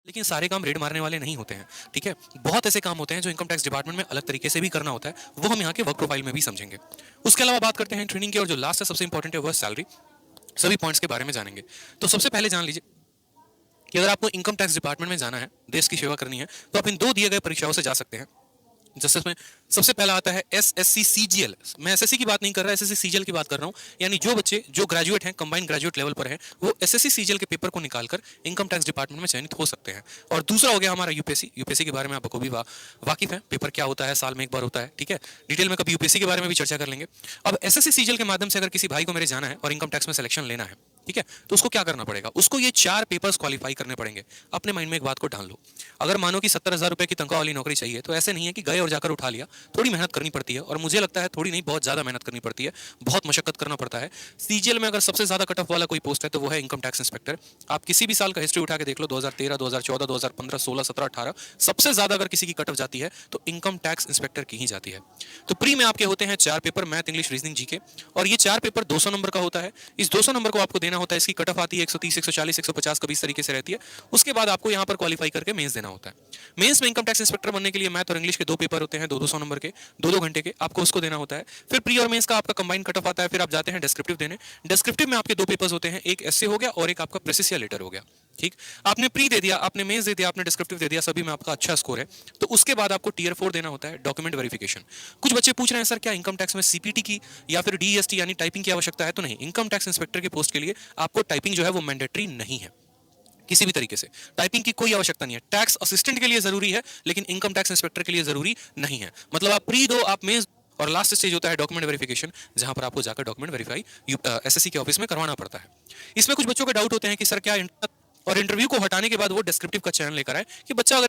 लेकिन सारे काम रेड मारने वाले नहीं होते हैं, ठीक है। बहुत ऐसे काम होते हैं जो इनकम टैक्स डिपार्टमेंट में अलग तरीके से भी करना होता है, वो हम यहाँ के वर्क प्रोफाइल में भी समझेंगे। उसके अलावा बात करते हैं ट्रेनिंग की, और जो लास्ट है सबसे इंपॉर्टेंट है वह सैलरी। सभी पॉइंट्स के बारे में जानेंगे। तो सबसे पहले जान लीजिए कि अगर आपको इनकम टैक्स डिपार्टमेंट में जाना है, देश की सेवा करनी है, तो आप इन दो दिए गए परीक्षाओं से जा सकते हैं। जैसे इसमें सबसे पहला आता है एसएससी सीजीएल। मैं एसएससी की बात नहीं कर रहा, एसएससी सीजीएल की बात कर रहा हूँ। यानी जो बच्चे जो ग्रेजुएट हैं, कंबाइंड ग्रेजुएट लेवल पर हैं, वो एसएससी सीजीएल के पेपर को निकालकर इनकम टैक्स डिपार्टमेंट में चयनित हो सकते हैं। और दूसरा हो गया हमारा यूपीएससी। यूपीएससी के बारे में आप बखूबी वाकिफ है, पेपर क्या होता है, साल में एक बार होता है, ठीक है। डिटेल में कभी यूपीएससी के बारे में भी चर्चा कर लेंगे। अब एसएससी सीजीएल के माध्यम से अगर किसी भाई को मेरे जाना है और इनकम टैक्स में सिलेक्शन लेना है, ठीक है, तो उसको क्या करना पड़ेगा? उसको ये 4 पेपर्स क्वालिफाई करने पड़ेंगे। अपने माइंड में एक बात को ढाल लो। अगर मानो कि 70,000 रुपए की तनख्वाह वाली नौकरी चाहिए, तो ऐसे नहीं है कि गए और जाकर उठा लिया। थोड़ी मेहनत करनी पड़ती है, और मुझे लगता है थोड़ी नहीं, बहुत ज्यादा मेहनत करनी पड़ती है, बहुत मशक्कत करना पड़ता है। सीजीएल में अगर सबसे ज्यादा कट ऑफ वाला कोई पोस्ट है तो वो है इनकम टैक्स इंस्पेक्टर। आप किसी भी साल का हिस्ट्री उठा के देख लो, 2013, 2014, 2015, 16, 17, 18, सबसे ज्यादा अगर किसी की कट ऑफ जाती है तो इनकम टैक्स इंस्पेक्टर की ही जाती है। तो प्री में आपके होते हैं 4 paper, math, English, reasoning, GK, और ये 4 पेपर 200 नंबर का होता है। इस 200 नंबर को आपको देना होता है। इसकी कट ऑफ आती है 130, 140, 150, कभी इस तरीके से रहती है। उसके बाद आपको यहाँ पर क्वालिफाई करके मेंस देना होता है। मेंस में इनकम टैक्स इंस्पेक्टर बनने के लिए मैथ और इंग्लिश के 2 पेपर होते हैं, 200 नंबर के, 2 घंटे के, आपको उसको देना होता है। फिर प्री और मेंस का आपका कंबाइंड कट ऑफ आता है। फिर आप जाते हैं डिस्क्रिप्टिव देने। डिस्क्रिप्टिव में आपके 2 पेपर्स होते हैं, एक एसए हो गया और एक आपका प्रेसिस या लेटर हो गया, ठीक। आपने प्री दे दिया, आपने मेंस दे दिया, आपने डिस्क्रिप्टिव दे दिया, सभी में आपका अच्छा स्कोर है, तो उसके बाद आपको टीयर 4 देना होता है, डॉक्यूमेंट वेरिफिकेशन। कुछ बच्चे पूछ रहे हैं सर क्या इनकम टैक्स में सीपीटी की या फिर डीएसटी यानी टाइपिंग की आवश्यकता है? तो नहीं, इनकम टैक्स इंस्पेक्टर के पोस्ट के लिए आपको टाइपिंग जो है वो मैंडेटरी नहीं है। किसी भी तरीके से टाइपिंग की कोई आवश्यकता नहीं है। टैक्स असिस्टेंट के लिए जरूरी है, लेकिन इनकम टैक्स इंस्पेक्टर के लिए जरूरी नहीं है। मतलब आप प्री दो, आप मेंस, और लास्ट स्टेज होता है डॉक्यूमेंट वेरिफिकेशन, जहां पर आपको जाकर डॉक्यूमेंट वेरीफाई एसएससी के ऑफिस में करवाना पड़ता है। इसमें कुछ बच्चों के डाउट होते हैं कि सर क्या और इंटरव्यू को हटाने के बाद वो डिस्क्रिप्टिव का चयन लेकर आए कि बच्चा अगर